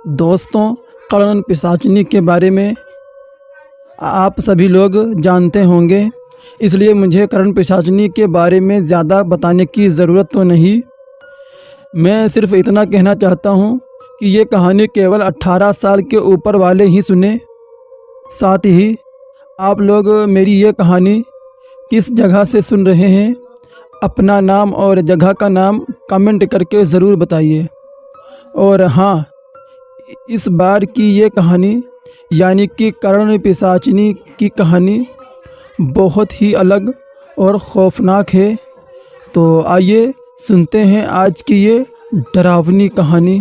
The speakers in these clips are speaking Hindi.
दोस्तों, कर्ण पिशाचिनी के बारे में आप सभी लोग जानते होंगे, इसलिए मुझे कर्ण पिशाचिनी के बारे में ज़्यादा बताने की ज़रूरत तो नहीं। मैं सिर्फ इतना कहना चाहता हूँ कि ये कहानी केवल 18 साल के ऊपर वाले ही सुने। साथ ही आप लोग मेरी ये कहानी किस जगह से सुन रहे हैं, अपना नाम और जगह का नाम कमेंट करके ज़रूर बताइए। और हाँ, इस बार की ये कहानी यानी कि कर्ण पिशाचिनी की कहानी बहुत ही अलग और ख़ौफनाक है। तो आइए सुनते हैं आज की ये डरावनी कहानी।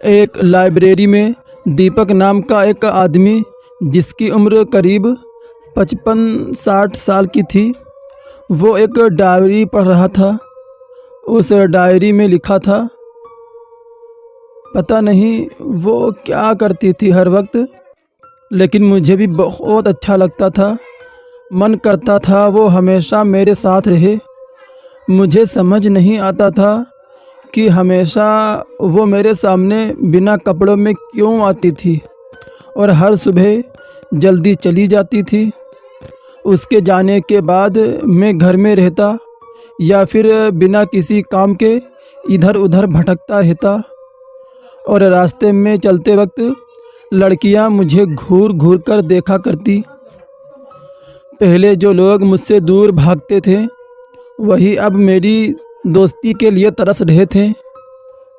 एक लाइब्रेरी में दीपक नाम का एक आदमी, जिसकी उम्र करीब 55-60 साल की थी, वो एक डायरी पढ़ रहा था। उस डायरी में लिखा था, पता नहीं वो क्या करती थी हर वक्त, लेकिन मुझे भी बहुत अच्छा लगता था। मन करता था वो हमेशा मेरे साथ रहे। मुझे समझ नहीं आता था कि हमेशा वो मेरे सामने बिना कपड़ों में क्यों आती थी और हर सुबह जल्दी चली जाती थी। उसके जाने के बाद मैं घर में रहता या फिर बिना किसी काम के इधर उधर भटकता रहता, और रास्ते में चलते वक्त लड़कियां मुझे घूर घूर कर देखा करती। पहले जो लोग मुझसे दूर भागते थे, वही अब मेरी दोस्ती के लिए तरस रहे थे।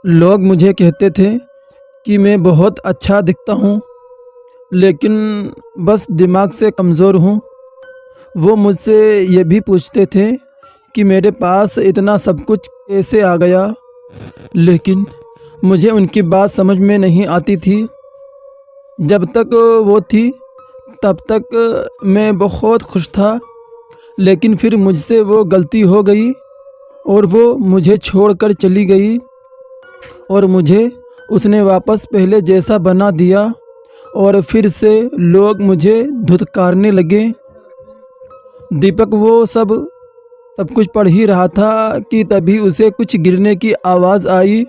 लोग मुझे कहते थे कि मैं बहुत अच्छा दिखता हूँ, लेकिन बस दिमाग से कमज़ोर हूँ। वो मुझसे ये भी पूछते थे कि मेरे पास इतना सब कुछ कैसे आ गया, लेकिन मुझे उनकी बात समझ में नहीं आती थी। जब तक वो थी तब तक मैं बहुत खुश था, लेकिन फिर मुझसे वो गलती हो गई और वो मुझे छोड़कर चली गई और मुझे उसने वापस पहले जैसा बना दिया, और फिर से लोग मुझे धुतकारने लगे। दीपक वो सब कुछ पढ़ ही रहा था कि तभी उसे कुछ गिरने की आवाज़ आई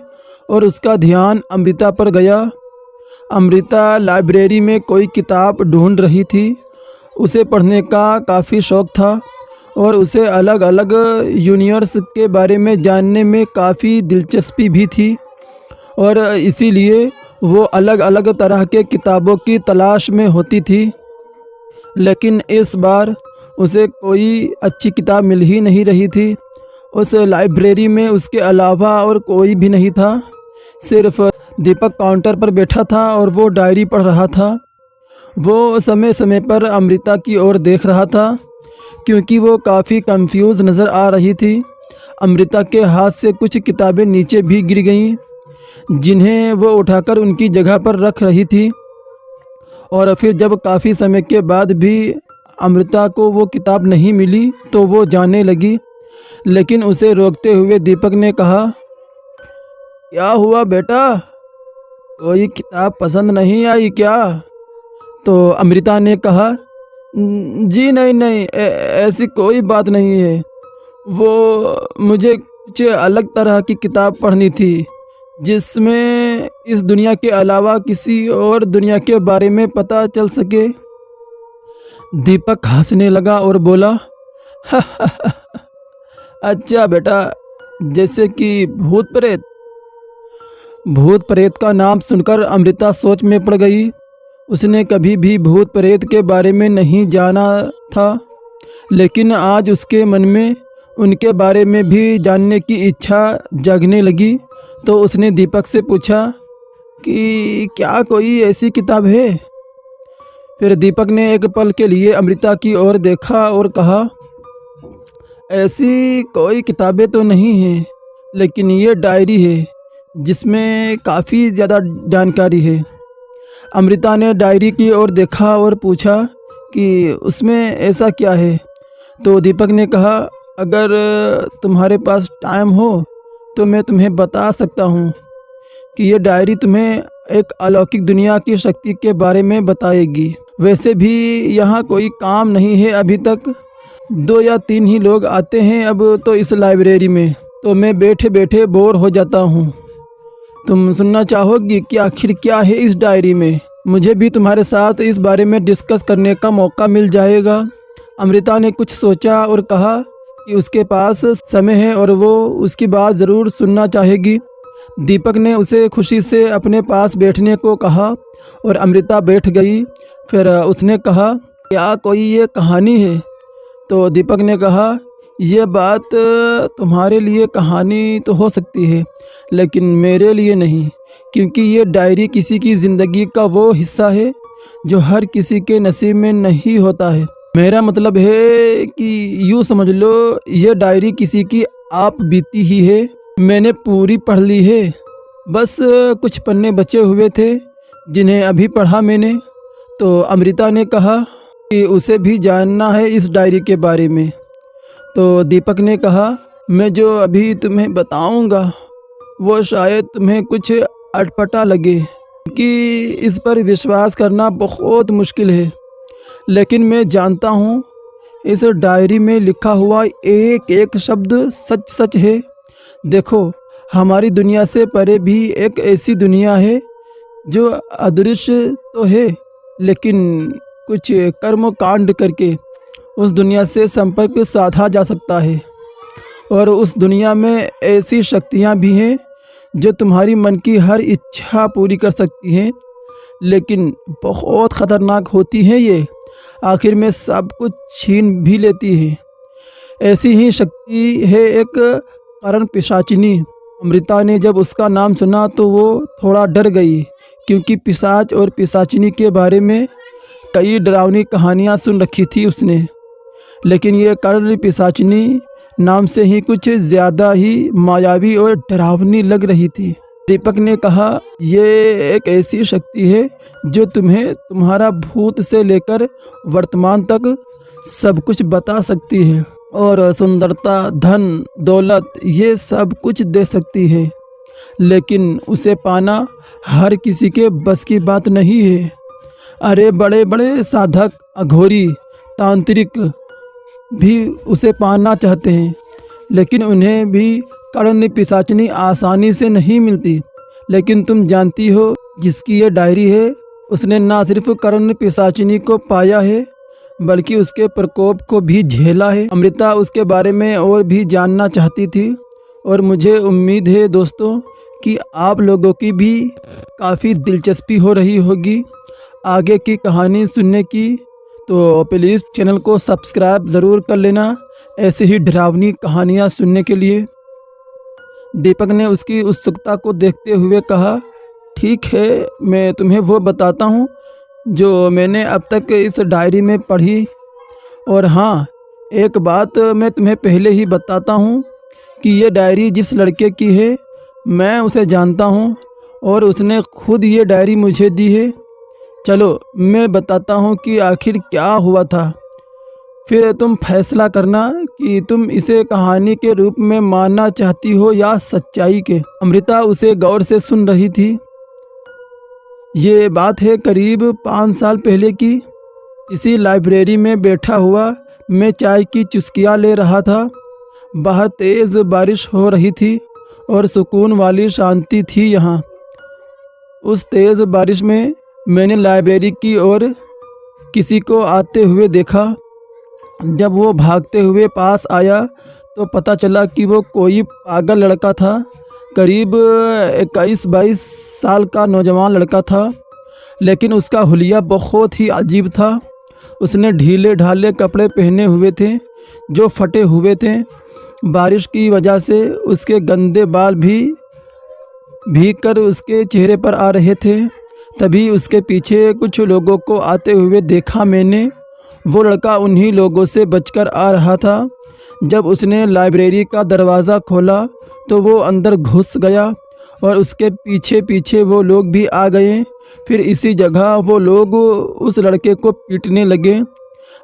और उसका ध्यान अमृता पर गया। अमृता लाइब्रेरी में कोई किताब ढूंढ रही थी। उसे पढ़ने का काफ़ी शौक़ था और उसे अलग अलग यूनिवर्स के बारे में जानने में काफ़ी दिलचस्पी भी थी, और इसीलिए वो अलग अलग तरह के किताबों की तलाश में होती थी। लेकिन इस बार उसे कोई अच्छी किताब मिल ही नहीं रही थी। उस लाइब्रेरी में उसके अलावा और कोई भी नहीं था। सिर्फ दीपक काउंटर पर बैठा था और वो डायरी पढ़ रहा था। वो समय समय पर अमृता की ओर देख रहा था, क्योंकि वो काफ़ी कंफ्यूज नज़र आ रही थी। अमृता के हाथ से कुछ किताबें नीचे भी गिर गईं, जिन्हें वो उठाकर उनकी जगह पर रख रही थी। और फिर जब काफ़ी समय के बाद भी अमृता को वो किताब नहीं मिली तो वो जाने लगी, लेकिन उसे रोकते हुए दीपक ने कहा, क्या हुआ बेटा, कोई किताब पसंद नहीं आई क्या? तो अमृता ने कहा, जी नहीं, ऐसी कोई बात नहीं है। वो मुझे कुछ अलग तरह की किताब पढ़नी थी, जिसमें इस दुनिया के अलावा किसी और दुनिया के बारे में पता चल सके। दीपक हंसने लगा और बोला, अच्छा बेटा, जैसे कि भूत प्रेत? भूत प्रेत का नाम सुनकर अमृता सोच में पड़ गई। उसने कभी भी भूत प्रेत के बारे में नहीं जाना था, लेकिन आज उसके मन में उनके बारे में भी जानने की इच्छा जगने लगी। तो उसने दीपक से पूछा कि क्या कोई ऐसी किताब है? फिर दीपक ने एक पल के लिए अमृता की ओर देखा और कहा, ऐसी कोई किताबें तो नहीं हैं, लेकिन ये डायरी है जिसमें काफ़ी ज़्यादा जानकारी है। अमृता ने डायरी की ओर देखा और पूछा कि उसमें ऐसा क्या है? तो दीपक ने कहा, अगर तुम्हारे पास टाइम हो तो मैं तुम्हें बता सकता हूँ कि ये डायरी तुम्हें एक अलौकिक दुनिया की शक्ति के बारे में बताएगी। वैसे भी यहाँ कोई काम नहीं है अभी तक, 2 या 3 ही लोग आते हैं अब तो इस लाइब्रेरी में, तो मैं बैठे बैठे बोर हो जाता हूँ। तुम सुनना चाहोगी कि आखिर क्या है इस डायरी में? मुझे भी तुम्हारे साथ इस बारे में डिस्कस करने का मौका मिल जाएगा। अमृता ने कुछ सोचा और कहा कि उसके पास समय है और वो उसकी बात ज़रूर सुनना चाहेगी। दीपक ने उसे खुशी से अपने पास बैठने को कहा और अमृता बैठ गई। फिर उसने कहा, क्या कोई ये कहानी है? तो दीपक ने कहा, ये बात तुम्हारे लिए कहानी तो हो सकती है, लेकिन मेरे लिए नहीं, क्योंकि ये डायरी किसी की ज़िंदगी का वो हिस्सा है जो हर किसी के नसीब में नहीं होता है। मेरा मतलब है कि यूँ समझ लो, ये डायरी किसी की आप बीती ही है। मैंने पूरी पढ़ ली है, बस कुछ पन्ने बचे हुए थे जिन्हें अभी पढ़ा मैंने। तो अमृता ने कहा कि उसे भी जानना है इस डायरी के बारे में। तो दीपक ने कहा, मैं जो अभी तुम्हें बताऊंगा वो शायद तुम्हें कुछ अटपटा लगे कि इस पर विश्वास करना बहुत मुश्किल है, लेकिन मैं जानता हूँ इस डायरी में लिखा हुआ एक एक शब्द सच सच है। देखो, हमारी दुनिया से परे भी एक ऐसी दुनिया है जो अदृश्य तो है, लेकिन कुछ कर्म कांड करके उस दुनिया से संपर्क साधा जा सकता है। और उस दुनिया में ऐसी शक्तियाँ भी हैं जो तुम्हारी मन की हर इच्छा पूरी कर सकती हैं, लेकिन बहुत ख़तरनाक होती हैं ये। आखिर में सब कुछ छीन भी लेती है। ऐसी ही शक्ति है एक करण पिशाचिनी। अमृता ने जब उसका नाम सुना तो वो थोड़ा डर गई, क्योंकि पिशाच और पिशाचिनी के बारे में कई डरावनी कहानियाँ सुन रखी थी उसने। लेकिन ये कर्ण पिशाचिनी नाम से ही कुछ ज़्यादा ही मायावी और डरावनी लग रही थी। दीपक ने कहा, ये एक ऐसी शक्ति है जो तुम्हें तुम्हारा भूत से लेकर वर्तमान तक सब कुछ बता सकती है, और सुंदरता, धन, दौलत, ये सब कुछ दे सकती है। लेकिन उसे पाना हर किसी के बस की बात नहीं है। अरे बड़े बड़े साधक, अघोरी, तांत्रिक भी उसे पाना चाहते हैं, लेकिन उन्हें भी कर्ण पिशाचिनी आसानी से नहीं मिलती। लेकिन तुम जानती हो, जिसकी ये डायरी है उसने ना सिर्फ कर्ण पिशाचिनी को पाया है, बल्कि उसके प्रकोप को भी झेला है। अमृता उसके बारे में और भी जानना चाहती थी, और मुझे उम्मीद है दोस्तों कि आप लोगों की भी काफ़ी दिलचस्पी हो रही होगी आगे की कहानी सुनने की। तो प्लीज़ चैनल को सब्सक्राइब ज़रूर कर लेना ऐसे ही डरावनी कहानियाँ सुनने के लिए। दीपक ने उसकी उत्सुकता को देखते हुए कहा, ठीक है, मैं तुम्हें वो बताता हूँ जो मैंने अब तक इस डायरी में पढ़ी। और हाँ, एक बात मैं तुम्हें पहले ही बताता हूँ कि ये डायरी जिस लड़के की है मैं उसे जानता हूँ, और उसने खुद ये डायरी मुझे दी है। चलो मैं बताता हूँ कि आखिर क्या हुआ था, फिर तुम फैसला करना कि तुम इसे कहानी के रूप में मानना चाहती हो या सच्चाई के। अमृता उसे गौर से सुन रही थी। ये बात है करीब 5 साल पहले की। इसी लाइब्रेरी में बैठा हुआ मैं चाय की चुस्कियाँ ले रहा था। बाहर तेज़ बारिश हो रही थी और सुकून वाली शांति थी यहाँ। उस तेज़ बारिश में मैंने लाइब्रेरी की ओर किसी को आते हुए देखा। जब वो भागते हुए पास आया तो पता चला कि वो कोई पागल लड़का था। करीब 21-22 साल का नौजवान लड़का था, लेकिन उसका हुलिया बहुत ही अजीब था। उसने ढीले ढाले कपड़े पहने हुए थे जो फटे हुए थे। बारिश की वजह से उसके गंदे बाल भी भीग कर उसके चेहरे पर आ रहे थे। तभी उसके पीछे कुछ लोगों को आते हुए देखा मैंने। वो लड़का उन्हीं लोगों से बचकर आ रहा था। जब उसने लाइब्रेरी का दरवाज़ा खोला तो वो अंदर घुस गया और उसके पीछे पीछे वो लोग भी आ गए। फिर इसी जगह वो लोग उस लड़के को पीटने लगे।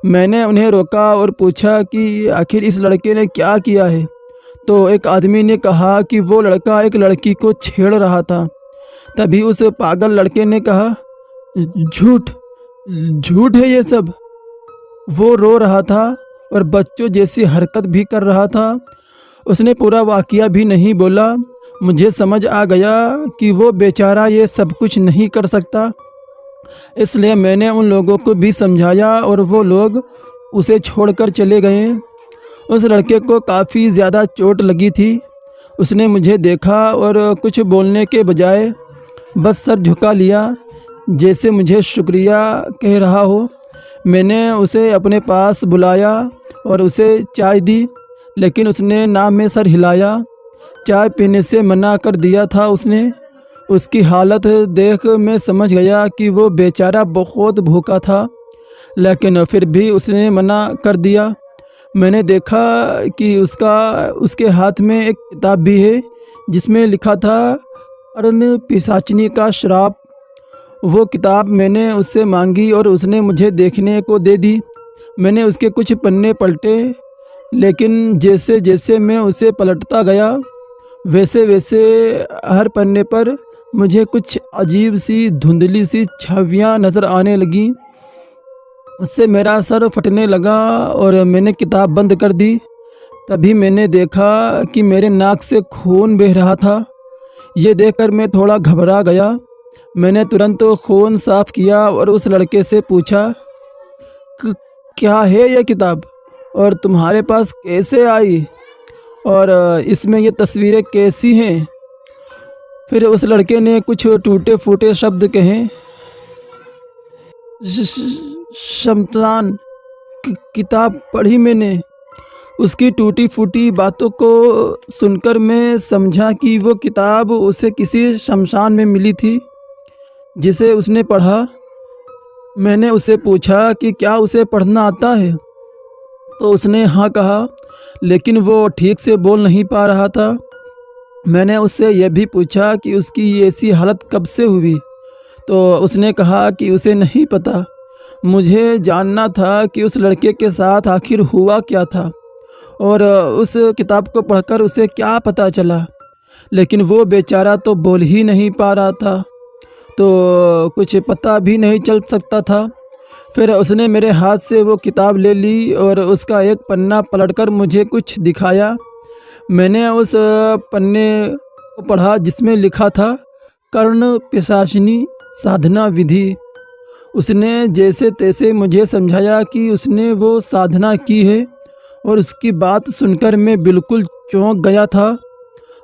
मैंने उन्हें रोका और पूछा कि आखिर इस लड़के ने क्या किया है। तो एक आदमी ने कहा कि वो लड़का एक लड़की को छेड़ रहा था। तभी उस पागल लड़के ने कहा, झूठ झूठ है ये सब। वो रो रहा था और बच्चों जैसी हरकत भी कर रहा था। उसने पूरा वाकया भी नहीं बोला। मुझे समझ आ गया कि वो बेचारा ये सब कुछ नहीं कर सकता। इसलिए मैंने उन लोगों को भी समझाया और वो लोग उसे छोड़कर चले गए। उस लड़के को काफ़ी ज़्यादा चोट लगी थी। उसने मुझे देखा और कुछ बोलने के बजाय बस सर झुका लिया, जैसे मुझे शुक्रिया कह रहा हो। मैंने उसे अपने पास बुलाया और उसे चाय दी, लेकिन उसने ना में सर हिलाया। चाय पीने से मना कर दिया था उसने। उसकी हालत देख मैं समझ गया कि वो बेचारा बहुत भूखा था, लेकिन फिर भी उसने मना कर दिया। मैंने देखा कि उसके हाथ में एक किताब भी है जिसमें लिखा था अरण पिशाचिनी का श्राप। वो किताब मैंने उससे मांगी और उसने मुझे देखने को दे दी। मैंने उसके कुछ पन्ने पलटे, लेकिन जैसे जैसे मैं उसे पलटता गया वैसे वैसे हर पन्ने पर मुझे कुछ अजीब सी धुंधली सी छवियां नज़र आने लगीं। उससे मेरा सर फटने लगा और मैंने किताब बंद कर दी। तभी मैंने देखा कि मेरे नाक से खून बह रहा था। ये देखकर मैं थोड़ा घबरा गया। मैंने तुरंत खून साफ़ किया और उस लड़के से पूछा, क्या है ये किताब और तुम्हारे पास कैसे आई, और इसमें ये तस्वीरें कैसी हैं? फिर उस लड़के ने कुछ टूटे फूटे शब्द कहे। शमशान किताब पढ़ी मैंने। उसकी टूटी फूटी बातों को सुनकर मैं समझा कि वो किताब उसे किसी शमशान में मिली थी जिसे उसने पढ़ा। मैंने उसे पूछा कि क्या उसे पढ़ना आता है, तो उसने हाँ कहा, लेकिन वो ठीक से बोल नहीं पा रहा था। मैंने उससे यह भी पूछा कि उसकी ऐसी हालत कब से हुई, तो उसने कहा कि उसे नहीं पता। मुझे जानना था कि उस लड़के के साथ आखिर हुआ क्या था और उस किताब को पढ़कर उसे क्या पता चला, लेकिन वो बेचारा तो बोल ही नहीं पा रहा था, तो कुछ पता भी नहीं चल सकता था। फिर उसने मेरे हाथ से वो किताब ले ली और उसका एक पन्ना पलटकर मुझे कुछ दिखाया। मैंने उस पन्ने को पढ़ा जिसमें लिखा था कर्ण पिशाचिनी साधना विधि। उसने जैसे तैसे मुझे समझाया कि उसने वो साधना की है और उसकी बात सुनकर मैं बिल्कुल चौंक गया था।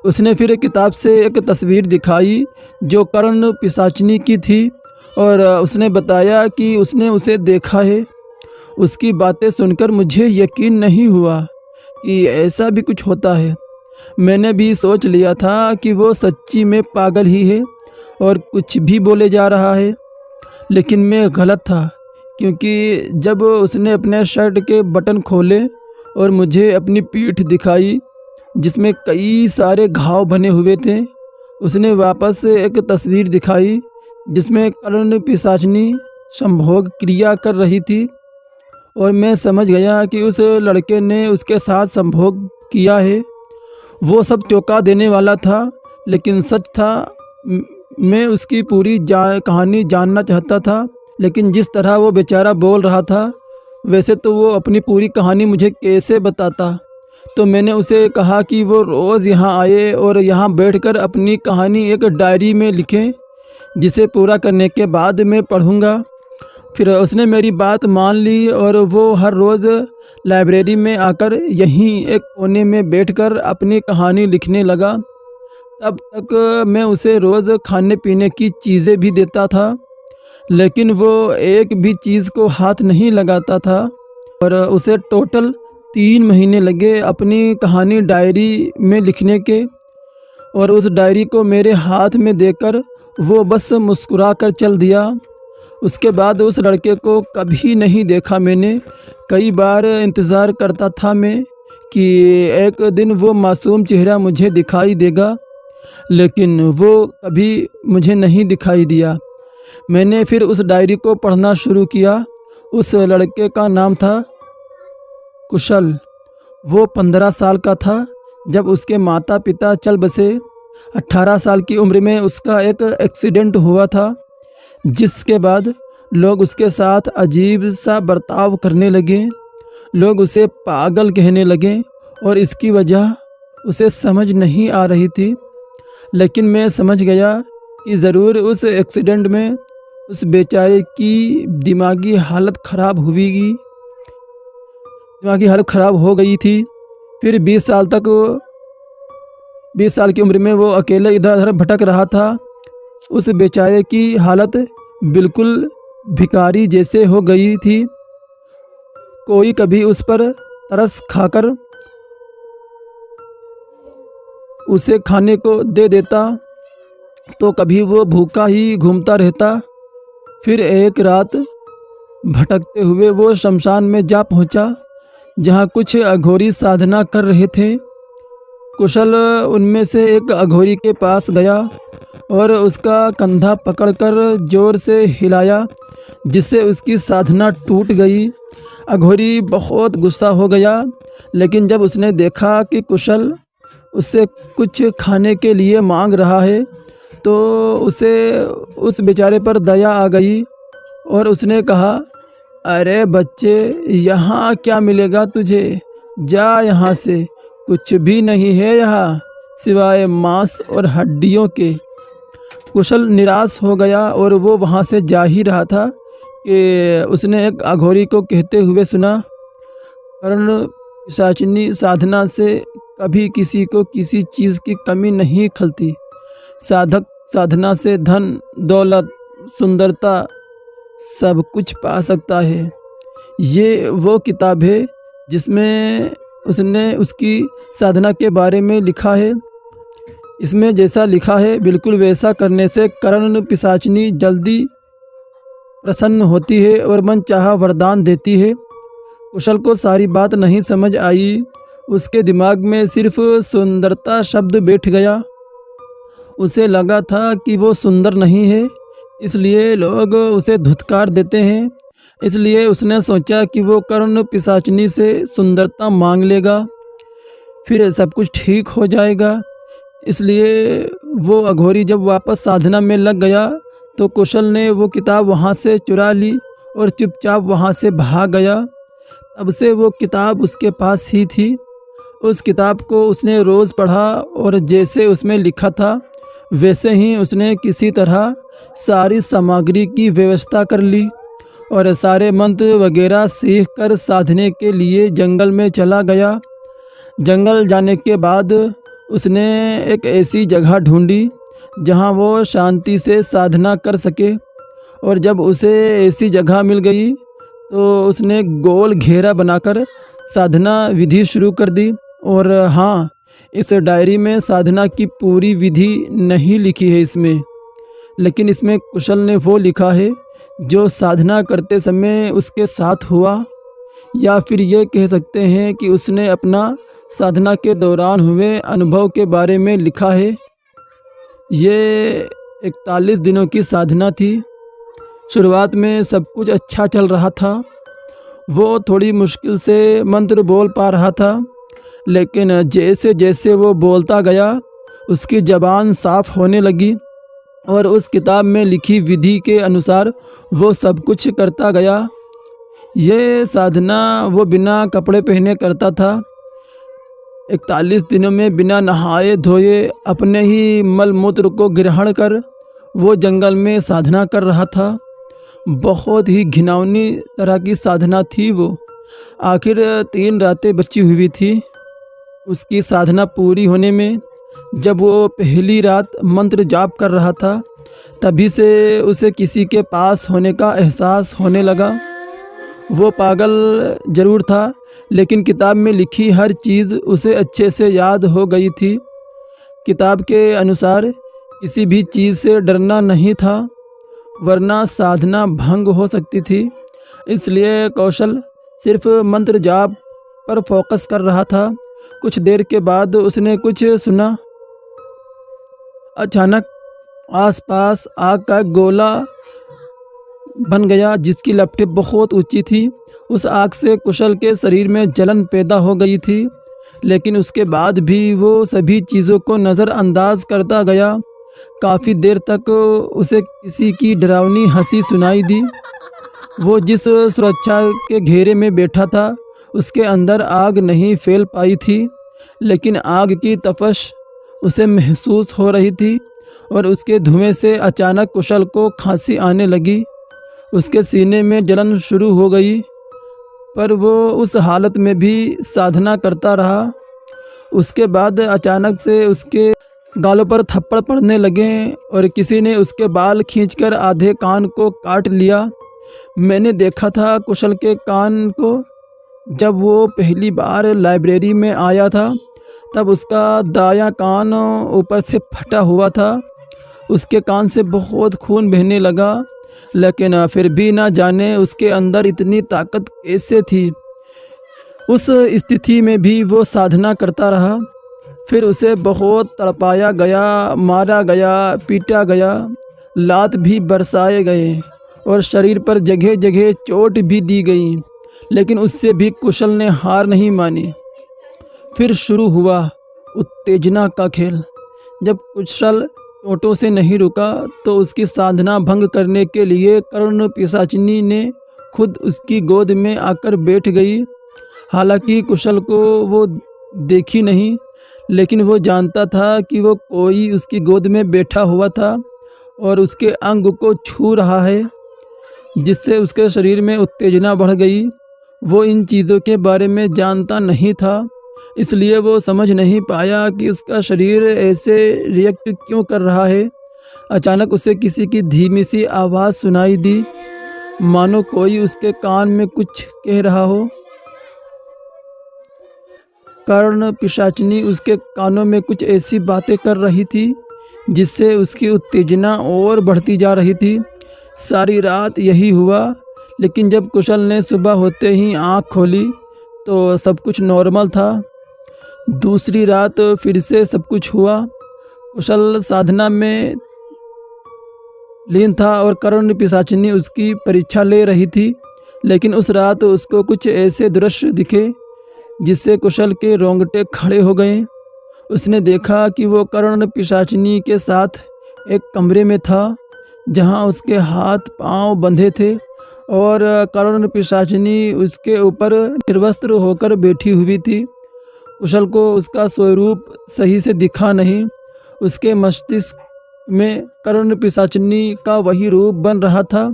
उसने फिर किताब से एक तस्वीर दिखाई जो कर्ण पिशाचिनी की थी और उसने बताया कि उसने उसे देखा है। उसकी बातें सुनकर मुझे यकीन नहीं हुआ कि ऐसा भी कुछ होता है। मैंने भी सोच लिया था कि वो सच्ची में पागल ही है और कुछ भी बोले जा रहा है, लेकिन मैं गलत था, क्योंकि जब उसने अपने शर्ट के बटन खोले और मुझे अपनी पीठ दिखाई जिसमें कई सारे घाव बने हुए थे, उसने वापस एक तस्वीर दिखाई जिसमें कर्ण पिशाचिनी संभोग क्रिया कर रही थी और मैं समझ गया कि उस लड़के ने उसके साथ संभोग किया है। वो सब चौंका देने वाला था, लेकिन सच था। मैं उसकी पूरी कहानी जानना चाहता था, लेकिन जिस तरह वो बेचारा बोल रहा था वैसे तो वो अपनी पूरी कहानी मुझे कैसे बताता। तो मैंने उसे कहा कि वो रोज़ यहाँ आए और यहाँ बैठकर अपनी कहानी एक डायरी में लिखें, जिसे पूरा करने के बाद मैं पढ़ूँगा। फिर उसने मेरी बात मान ली और वो हर रोज़ लाइब्रेरी में आकर यहीं एक कोने में बैठकर अपनी कहानी लिखने लगा। तब तक मैं उसे रोज़ खाने पीने की चीज़ें भी देता था, लेकिन वो एक भी चीज़ को हाथ नहीं लगाता था और उसे टोटल 3 महीने लगे अपनी कहानी डायरी में लिखने के। और उस डायरी को मेरे हाथ में देकर वो बस मुस्कुरा कर चल दिया। उसके बाद उस लड़के को कभी नहीं देखा मैंने। कई बार इंतज़ार करता था मैं कि एक दिन वो मासूम चेहरा मुझे दिखाई देगा, लेकिन वो कभी मुझे नहीं दिखाई दिया। मैंने फिर उस डायरी को पढ़ना शुरू किया। उस लड़के का नाम था कुशल। वो 15 साल का था जब उसके माता पिता चल बसे। 18 साल की उम्र में उसका एक एक्सीडेंट हुआ था, जिसके बाद लोग उसके साथ अजीब सा बर्ताव करने लगे। लोग उसे पागल कहने लगे और इसकी वजह उसे समझ नहीं आ रही थी। लेकिन मैं समझ गया कि ज़रूर उस एक्सीडेंट में उस बेचारे की दिमागी हालत ख़राब हो गई थी। फिर 20 साल की उम्र में वो अकेले इधर उधर भटक रहा था। उस बेचारे की हालत बिल्कुल भिखारी जैसे हो गई थी। कोई कभी उस पर तरस खाकर उसे खाने को दे देता तो कभी वो भूखा ही घूमता रहता। फिर एक रात भटकते हुए वो शमशान में जा पहुंचा, जहां कुछ अघोरी साधना कर रहे थे। कुशल उनमें से एक अघोरी के पास गया और उसका कंधा पकड़कर जोर से हिलाया, जिससे उसकी साधना टूट गई। अघोरी बहुत गुस्सा हो गया, लेकिन जब उसने देखा कि कुशल उससे कुछ खाने के लिए मांग रहा है तो उसे उस बेचारे पर दया आ गई और उसने कहा, अरे बच्चे, यहाँ क्या मिलेगा तुझे? जा यहाँ से, कुछ भी नहीं है यहाँ सिवाय मांस और हड्डियों के। कुशल निराश हो गया और वो वहाँ से जा ही रहा था कि उसने एक अघोरी को कहते हुए सुना, कर्ण पिशाचिनी साधना से कभी किसी को किसी चीज़ की कमी नहीं खलती। साधक साधना से धन, दौलत, सुंदरता सब कुछ पा सकता है। ये वो किताब है जिसमें उसने उसकी साधना के बारे में लिखा है। इसमें जैसा लिखा है बिल्कुल वैसा करने से कर्ण पिशाचिनी जल्दी प्रसन्न होती है और मनचाहा वरदान देती है। कुशल को सारी बात नहीं समझ आई। उसके दिमाग में सिर्फ सुंदरता शब्द बैठ गया। उसे लगा था कि वो सुंदर नहीं है, इसलिए लोग उसे धुतकार देते हैं। इसलिए उसने सोचा कि वो कर्ण पिशाचिनी से सुंदरता मांग लेगा, फिर सब कुछ ठीक हो जाएगा। इसलिए वो अघोरी जब वापस साधना में लग गया तो कुशल ने वो किताब वहाँ से चुरा ली और चुपचाप वहाँ से भाग गया। तब से वो किताब उसके पास ही थी। उस किताब को उसने रोज़ पढ़ा और जैसे उसमें लिखा था वैसे ही उसने किसी तरह सारी सामग्री की व्यवस्था कर ली और सारे मंत्र वगैरह सीख कर साधने के लिए जंगल में चला गया। जंगल जाने के बाद उसने एक ऐसी जगह ढूंढी जहां वो शांति से साधना कर सके, और जब उसे ऐसी जगह मिल गई तो उसने गोल घेरा बनाकर साधना विधि शुरू कर दी। और हाँ, इस डायरी में साधना की पूरी विधि नहीं लिखी है इसमें, लेकिन इसमें कुशल ने वो लिखा है जो साधना करते समय उसके साथ हुआ, या फिर ये कह सकते हैं कि उसने अपना साधना के दौरान हुए अनुभव के बारे में लिखा है। ये 41 दिनों की साधना थी। शुरुआत में सब कुछ अच्छा चल रहा था। वो थोड़ी मुश्किल से मंत्र बोल पा रहा था, लेकिन जैसे जैसे वो बोलता गया उसकी ज़बान साफ होने लगी और उस किताब में लिखी विधि के अनुसार वो सब कुछ करता गया। ये साधना वो बिना कपड़े पहने करता था। 41 दिनों में बिना नहाए धोए अपने ही मल मूत्र को ग्रहण कर वो जंगल में साधना कर रहा था। बहुत ही घिनौनी तरह की साधना थी वो। आखिर 3 रातें बची हुई थी उसकी साधना पूरी होने में। जब वो पहली रात मंत्र जाप कर रहा था तभी से उसे किसी के पास होने का एहसास होने लगा। वो पागल ज़रूर था, लेकिन किताब में लिखी हर चीज़ उसे अच्छे से याद हो गई थी। किताब के अनुसार किसी भी चीज़ से डरना नहीं था, वरना साधना भंग हो सकती थी। इसलिए कौशल सिर्फ मंत्र जाप पर फोकस कर रहा था। कुछ देर के बाद उसने कुछ सुना। अचानक आसपास आग का गोला बन गया जिसकी लपटें बहुत ऊंची थी। उस आग से कुशल के शरीर में जलन पैदा हो गई थी, लेकिन उसके बाद भी वो सभी चीज़ों को नज़रअंदाज करता गया। काफ़ी देर तक उसे किसी की डरावनी हंसी सुनाई दी। वो जिस सुरक्षा के घेरे में बैठा था उसके अंदर आग नहीं फैल पाई थी, लेकिन आग की तपश उसे महसूस हो रही थी और उसके धुएं से अचानक कुशल को खांसी आने लगी। उसके सीने में जलन शुरू हो गई, पर वो उस हालत में भी साधना करता रहा। उसके बाद अचानक से उसके गालों पर थप्पड़ पड़ने लगे और किसी ने उसके बाल खींचकर आधे कान को काट लिया। मैंने देखा था कुशल के कान को। जब वो पहली बार लाइब्रेरी में आया था तब उसका दायां कान ऊपर से फटा हुआ था। उसके कान से बहुत खून बहने लगा, लेकिन फिर भी ना जाने उसके अंदर इतनी ताकत कैसे थी। उस स्थिति में भी वो साधना करता रहा। फिर उसे बहुत तड़पाया गया, मारा गया, पीटा गया, लात भी बरसाए गए और शरीर पर जगह जगह चोट भी दी गई, लेकिन उससे भी कुशल ने हार नहीं मानी। फिर शुरू हुआ उत्तेजना का खेल। जब कुशल चोटों से नहीं रुका तो उसकी साधना भंग करने के लिए कर्ण पिशाचिनी ने खुद उसकी गोद में आकर बैठ गई। हालांकि कुशल को वो देखी नहीं, लेकिन वो जानता था कि वो कोई उसकी गोद में बैठा हुआ था और उसके अंग को छू रहा है, जिससे उसके शरीर में उत्तेजना बढ़ गई। वो इन चीज़ों के बारे में जानता नहीं था, इसलिए वो समझ नहीं पाया कि उसका शरीर ऐसे रिएक्ट क्यों कर रहा है। अचानक उसे किसी की धीमी सी आवाज़ सुनाई दी, मानो कोई उसके कान में कुछ कह रहा हो। कर्ण पिशाचिनी उसके कानों में कुछ ऐसी बातें कर रही थी जिससे उसकी उत्तेजना और बढ़ती जा रही थी। सारी रात यही हुआ, लेकिन जब कुशल ने सुबह होते ही आँख खोली तो सब कुछ नॉर्मल था। दूसरी रात फिर से सब कुछ हुआ। कुशल साधना में लीन था और कर्ण पिशाचिनी उसकी परीक्षा ले रही थी, लेकिन उस रात उसको कुछ ऐसे दृश्य दिखे जिससे कुशल के रोंगटे खड़े हो गए। उसने देखा कि वो कर्ण पिशाचिनी के साथ एक कमरे में था जहां उसके हाथ पांव बंधे थे और कर्ण पिशाचिनी उसके ऊपर निर्वस्त्र होकर बैठी हुई थी। कुशल को उसका स्वरूप सही से दिखा नहीं। उसके मस्तिष्क में कर्ण पिशाचिनी का वही रूप बन रहा था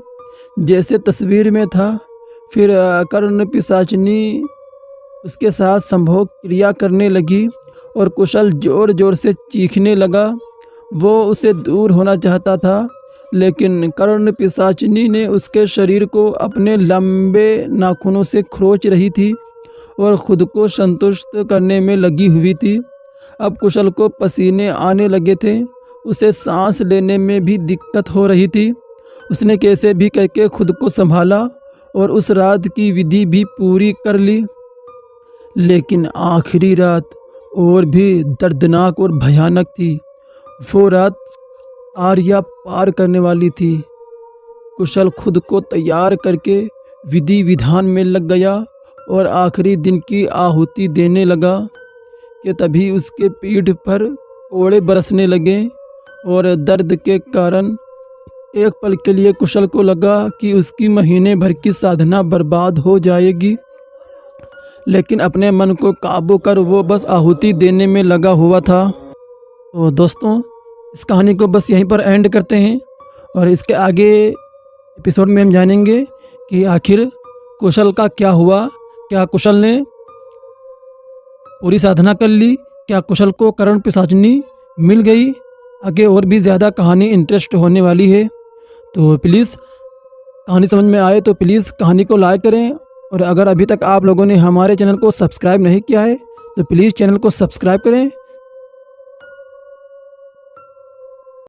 जैसे तस्वीर में था। फिर कर्ण पिशाचिनी उसके साथ संभोग क्रिया करने लगी और कुशल ज़ोर ज़ोर से चीखने लगा। वो उसे दूर होना चाहता था, लेकिन कर्ण पिशाचिनी ने उसके शरीर को अपने लंबे नाखूनों से खरोंच रही थी और ख़ुद को संतुष्ट करने में लगी हुई थी। अब कुशल को पसीने आने लगे थे, उसे सांस लेने में भी दिक्कत हो रही थी। उसने कैसे भी करके खुद को संभाला और उस रात की विधि भी पूरी कर ली। लेकिन आखिरी रात और भी दर्दनाक और भयानक थी। वो रात आर्या पार करने वाली थी। कुशल खुद को तैयार करके विधि विधान में लग गया और आखिरी दिन की आहुति देने लगा कि तभी उसके पीठ पर कोड़े बरसने लगे और दर्द के कारण एक पल के लिए कुशल को लगा कि उसकी महीने भर की साधना बर्बाद हो जाएगी। लेकिन अपने मन को काबू कर वो बस आहुति देने में लगा हुआ था। तो दोस्तों, इस कहानी को बस यहीं पर एंड करते हैं और इसके आगे एपिसोड में हम जानेंगे कि आखिर कुशल का क्या हुआ। क्या कुशल ने पूरी साधना कर ली? क्या कुशल को कर्ण पिशाचिनी मिल गई? आगे और भी ज़्यादा कहानी इंटरेस्ट होने वाली है। तो प्लीज़ कहानी समझ में आए तो प्लीज़ कहानी को लाइक करें, और अगर अभी तक आप लोगों ने हमारे चैनल को सब्सक्राइब नहीं किया है तो प्लीज़ चैनल को सब्सक्राइब करें